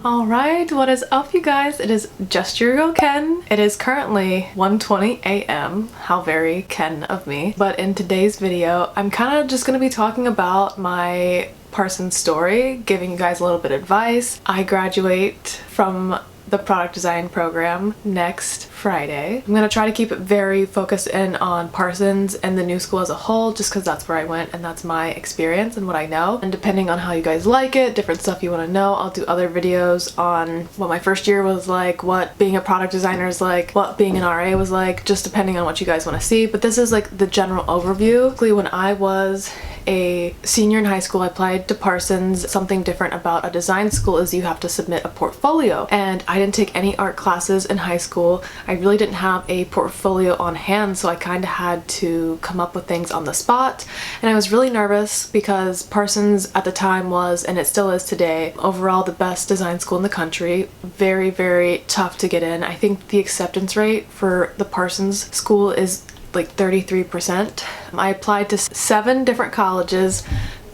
Alright, what is up you guys? It is just your girl Ken. It is currently 1:20 a.m. How very Ken of me. But in today's video, I'm kind of just going to be talking about my Parsons story, giving you guys a little bit of advice. I graduate from the product design program next Friday. I'm gonna try to keep it very focused in on Parsons and the new school as a whole, just because that's where I went and that's my experience and what I know. And depending on how you guys like it, different stuff you want to know, I'll do other videos on what my first year was like, what being a product designer is like, what being an RA was like, just depending on what you guys want to see. But this is like the general overview. When I was a senior in high school, I applied to Parsons. Something different about a design school is you have to submit a portfolio, and I didn't take any art classes in high school. I really didn't have a portfolio on hand, so I kind of had to come up with things on the spot, and I was really nervous because Parsons at the time was, and it still is today, overall the best design school in the country. Very, very tough to get in. I think the acceptance rate for the Parsons school is like 33%. I applied to 7 different colleges,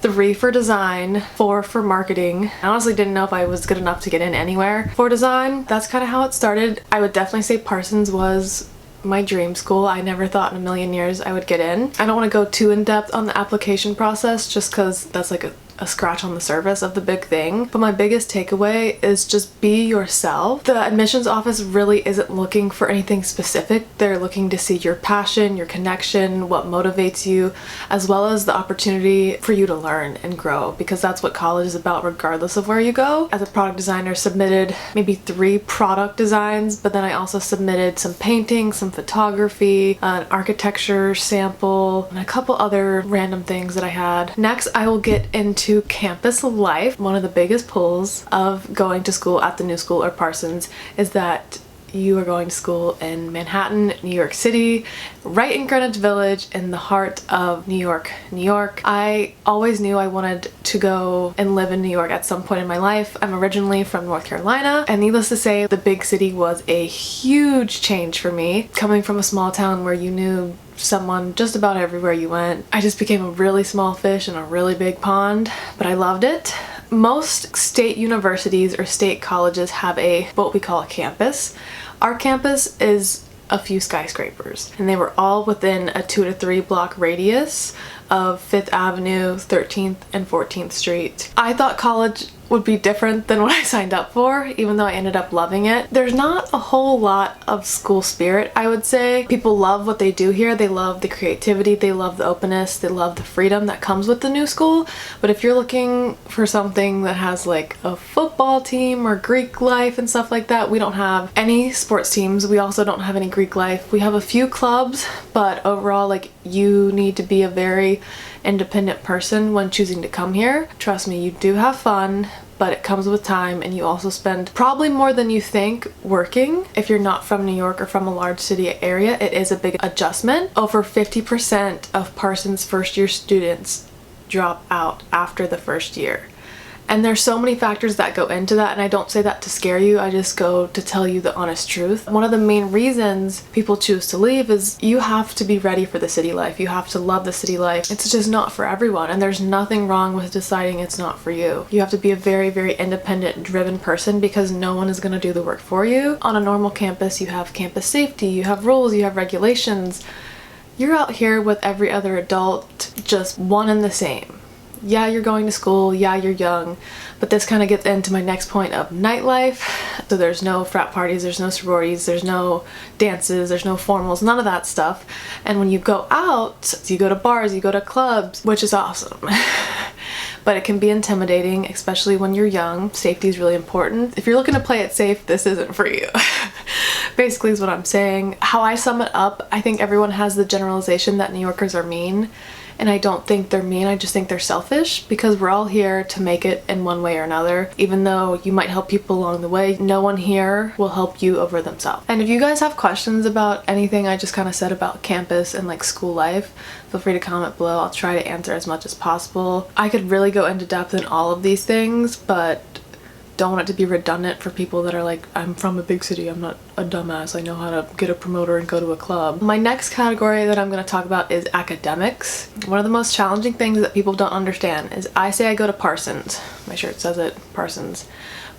3 for design, 4 for marketing. I honestly didn't know if I was good enough to get in anywhere for design. That's kind of how it started. I would definitely say Parsons was my dream school. I never thought in a million years I would get in. I don't want to go too in depth on the application process just because that's like a scratch on the surface of the big thing. But my biggest takeaway is just be yourself. The admissions office really isn't looking for anything specific. They're looking to see your passion, your connection, what motivates you, as well as the opportunity for you to learn and grow, because that's what college is about regardless of where you go. As a product designer, submitted maybe 3 product designs, but then I also submitted some painting, some photography, an architecture sample, and a couple other random things that I had. Next, I will get into campus life. One of the biggest pulls of going to school at the new school or Parsons is that you are going to school in Manhattan, New York City, right in Greenwich Village, in the heart of New York, New York. I always knew I wanted to go and live in New York at some point in my life. I'm originally from North Carolina, and needless to say, the big city was a huge change for me. Coming from a small town where you knew someone just about everywhere you went, I just became a really small fish in a really big pond, but I loved it. Most state universities or state colleges have what we call a campus. Our campus is a few skyscrapers, and they were all within a 2 to 3 block radius of 5th Avenue, 13th and 14th Street. I thought college would be different than what I signed up for, even though I ended up loving it. There's not a whole lot of school spirit, I would say. People love what they do here. They love the creativity, they love the openness, they love the freedom that comes with the new school. But if you're looking for something that has like a football team or Greek life and stuff like that, we don't have any sports teams. We also don't have any Greek life. We have a few clubs, but overall, like, you need to be a very independent person when choosing to come here. Trust me, you do have fun, but it comes with time, and you also spend probably more than you think working. If you're not from New York or from a large city area, it is a big adjustment. Over 50% of Parsons first year students drop out after the first year. And there's so many factors that go into that, and I don't say that to scare you, I just go to tell you the honest truth. One of the main reasons people choose to leave is you have to be ready for the city life. You have to love the city life. It's just not for everyone, and there's nothing wrong with deciding it's not for you. You have to be a very, very independent, driven person, because no one is going to do the work for you. On a normal campus, you have campus safety, you have rules, you have regulations. You're out here with every other adult, just one and the same. Yeah, you're going to school, yeah, you're young, but this kind of gets into my next point of nightlife. So there's no frat parties, there's no sororities, there's no dances, there's no formals, none of that stuff. And when you go out, you go to bars, you go to clubs, which is awesome. But it can be intimidating, especially when you're young. Safety is really important. If you're looking to play it safe, this isn't for you. Basically is what I'm saying. How I sum it up, I think everyone has the generalization that New Yorkers are mean. And I don't think they're mean, I just think they're selfish, because we're all here to make it in one way or another. Even though you might help people along the way, no one here will help you over themselves. And if you guys have questions about anything I just kind of said about campus and like school life, feel free to comment below. I'll try to answer as much as possible. I could really go into depth in all of these things, but don't want it to be redundant for people that are like, I'm from a big city, I'm not a dumbass, I know how to get a promoter and go to a club. My next category that I'm going to talk about is academics. One of the most challenging things that people don't understand is I say I go to Parsons. My shirt says it, Parsons.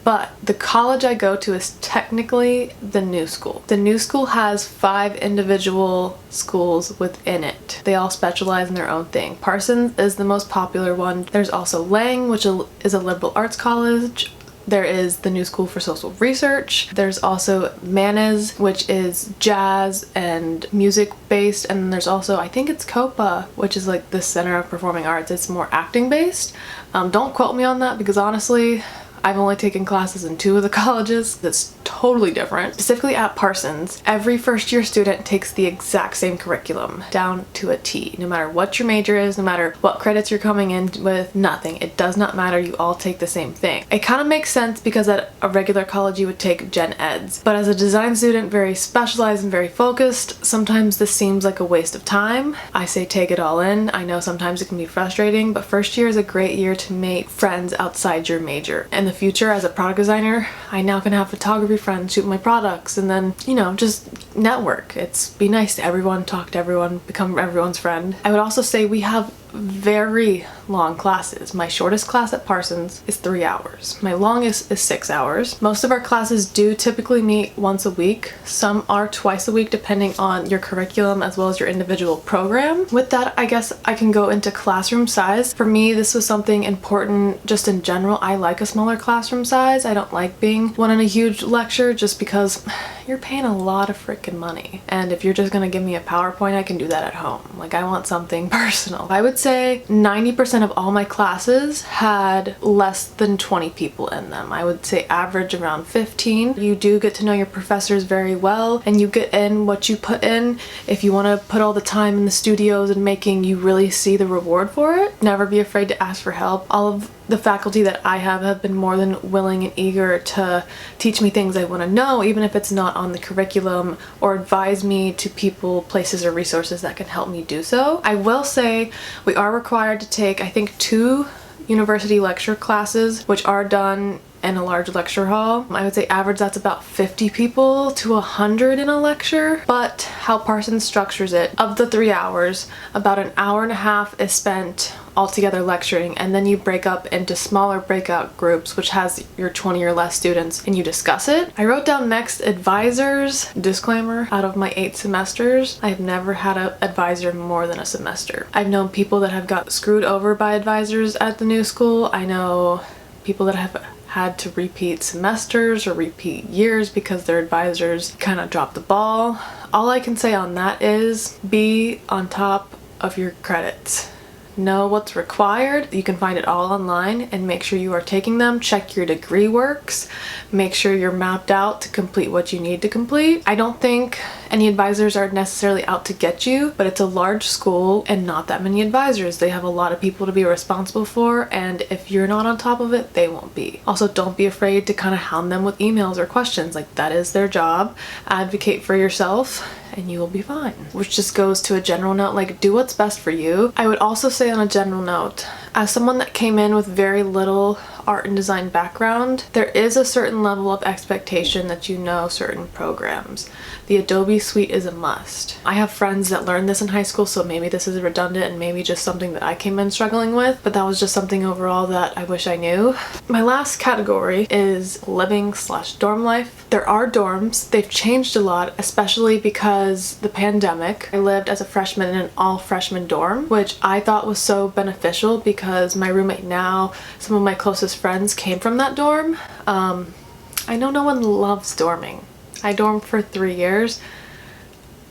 But the college I go to is technically the new school. The new school has 5 individual schools within it. They all specialize in their own thing. Parsons is the most popular one. There's also Lang, which is a liberal arts college. There is the New School for Social Research. There's also Manas, which is jazz and music based. And there's also, I think it's Copa, which is like the Center of Performing Arts. It's more acting based. Don't quote me on that because honestly, I've only taken classes in 2 of the colleges. That's totally different. Specifically at Parsons, every first year student takes the exact same curriculum down to a T. No matter what your major is, no matter what credits you're coming in with, nothing. It does not matter. You all take the same thing. It kind of makes sense because at a regular college you would take gen eds. But as a design student, very specialized and very focused, sometimes this seems like a waste of time. I say take it all in. I know sometimes it can be frustrating, but first year is a great year to make friends outside your major. In the future, as a product designer, I now can have photography friends, shoot my products, and then, you know, just network. Be nice to everyone, talk to everyone, become everyone's friend. I would also say we have very long classes. My shortest class at Parsons is 3 hours. My longest is 6 hours. Most of our classes do typically meet once a week. Some are twice a week depending on your curriculum as well as your individual program. With that, I guess I can go into classroom size. For me, this was something important just in general. I like a smaller classroom size. I don't like being one in a huge lecture just because you're paying a lot of freaking money. And if you're just gonna give me a PowerPoint, I can do that at home. Like, I want something personal. I would say 90% of all my classes had less than 20 people in them. I would say average around 15. You do get to know your professors very well and you get in what you put in. If you want to put all the time in the studios and making, you really see the reward for it. Never be afraid to ask for help. All of the faculty that I have been more than willing and eager to teach me things I want to know, even if it's not on the curriculum, or advise me to people, places, or resources that can help me do so. I will say we are required to take, I think, 2 university lecture classes, which are done in a large lecture hall. I would say average that's about 50 people to 100 in a lecture, but how Parsons structures it, of the 3 hours, about an hour and a half is spent altogether lecturing, and then you break up into smaller breakout groups which has your 20 or less students and you discuss it. I wrote down next advisors. Disclaimer, out of my 8 semesters, I've never had an advisor more than a semester. I've known people that have got screwed over by advisors at the new school. I know people that have had to repeat semesters or repeat years because their advisors kind of dropped the ball. All I can say on that is be on top of your credits. Know what's required. You can find it all online and make sure you are taking them. Check your degree works. Make sure you're mapped out to complete what you need to complete. I don't think any advisors are necessarily out to get you, but it's a large school and not that many advisors. They have a lot of people to be responsible for, and if you're not on top of it, they won't be. Also, don't be afraid to kind of hound them with emails or questions. Like, that is their job. Advocate for yourself and you will be fine. Which just goes to a general note, like, do what's best for you. I would also say on a general note, as someone that came in with very little art and design background, there is a certain level of expectation that you know certain programs. The Adobe suite is a must. I have friends that learned this in high school, so maybe this is redundant and maybe just something that I came in struggling with, but that was just something overall that I wish I knew. My last category is living/dorm life. There are dorms. They've changed a lot, especially because the pandemic. I lived as a freshman in an all-freshman dorm, which I thought was so beneficial because my roommate now, some of my closest friends came from that dorm. I know no one loves dorming. I dormed for 3 years.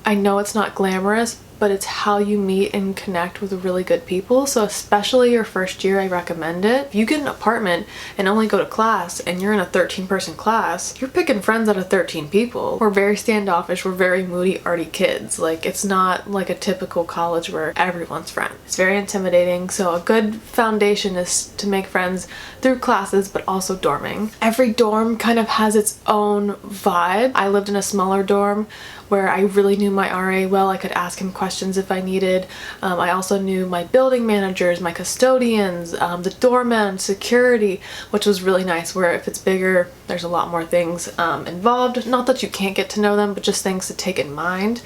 I know it's not glamorous, but it's how you meet and connect with really good people. So especially your first year, I recommend it. If you get an apartment and only go to class and you're in a 13-person class, you're picking friends out of 13 people. We're very standoffish, we're very moody, arty kids. Like, it's not like a typical college where everyone's friends. It's very intimidating, so a good foundation is to make friends through classes, but also dorming. Every dorm kind of has its own vibe. I lived in a smaller dorm where I really knew my RA well. I could ask him questions if I needed. I also knew my building managers, my custodians, the doorman, security, which was really nice, where if it's bigger, there's a lot more things involved. Not that you can't get to know them, but just things to take in mind.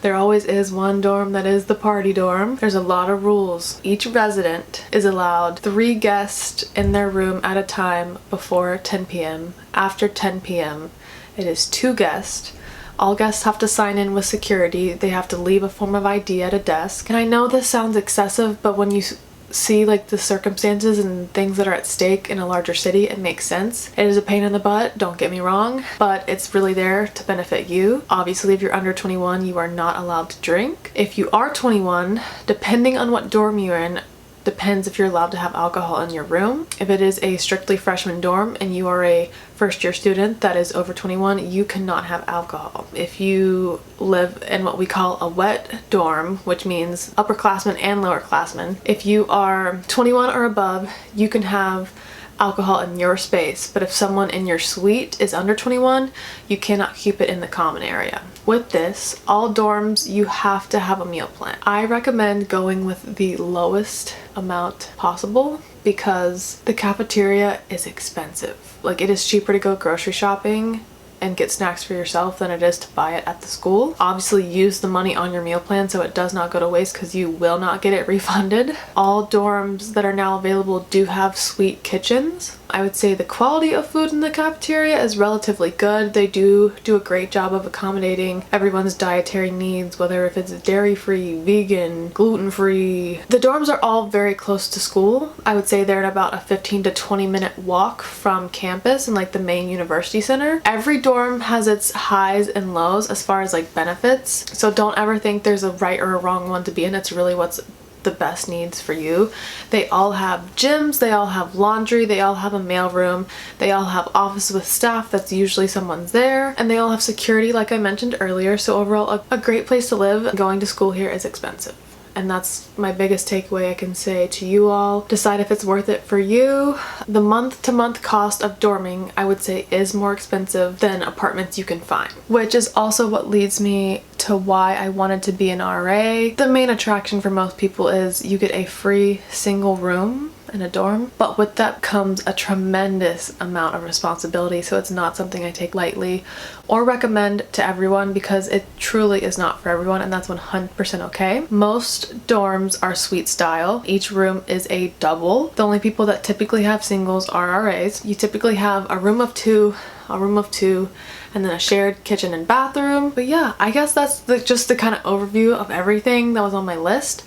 There always is one dorm that is the party dorm. There's a lot of rules. Each resident is allowed 3 guests in their room at a time before 10 p.m. After 10 p.m. it is 2 guests. All guests have to sign in with security. They have to leave a form of ID at a desk. And I know this sounds excessive, but when you see like the circumstances and things that are at stake in a larger city, it makes sense. It is a pain in the butt, don't get me wrong, but it's really there to benefit you. Obviously, if you're under 21, you are not allowed to drink. If you are 21, depending on what dorm you're in, depends if you're allowed to have alcohol in your room. If it is a strictly freshman dorm and you are a first year student that is over 21, you cannot have alcohol. If you live in what we call a wet dorm, which means upperclassmen and lowerclassmen, if you are 21 or above, you can have alcohol in your space, but if someone in your suite is under 21, you cannot keep it in the common area. With this, all dorms, you have to have a meal plan. I recommend going with the lowest amount possible because the cafeteria is expensive. Like, it is cheaper to go grocery shopping and get snacks for yourself than it is to buy it at the school. Obviously, use the money on your meal plan so it does not go to waste because you will not get it refunded. All dorms that are now available do have suite kitchens. I would say the quality of food in the cafeteria is relatively good. They do a great job of accommodating everyone's dietary needs, whether if it's dairy-free, vegan, gluten-free. The dorms are all very close to school. I would say they're in about a 15 to 20 minute walk from campus and like the main university center. Every dorm has its highs and lows as far as like benefits, so don't ever think there's a right or a wrong one to be in. It's really what's the best needs for you. They all have gyms, they all have laundry, they all have a mail room, they all have offices with staff that's usually someone's there, and they all have security like I mentioned earlier. So overall, a great place to live. Going to school here is expensive. And that's my biggest takeaway I can say to you all. Decide if it's worth it for you. The month-to-month cost of dorming, I would say, is more expensive than apartments you can find, which is also what leads me to why I wanted to be an RA. The main attraction for most people is you get a free single room in a dorm, but with that comes a tremendous amount of responsibility, so it's not something I take lightly or recommend to everyone because it truly is not for everyone, and that's 100% okay. Most dorms are suite style. Each room is a double. The only people that typically have singles are RAs. You typically have a room of two, and then a shared kitchen and bathroom. But yeah, I guess that's just the kind of overview of everything that was on my list.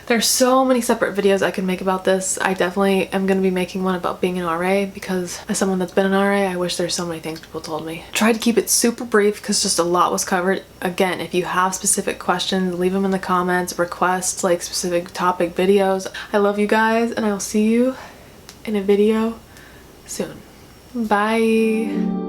There's so many separate videos I can make about this. I definitely am going to be making one about being an RA because as someone that's been an RA, I wish there's so many things people told me. Tried to keep it super brief because just a lot was covered. Again, if you have specific questions, leave them in the comments, request like specific topic videos. I love you guys and I'll see you in a video soon. Bye.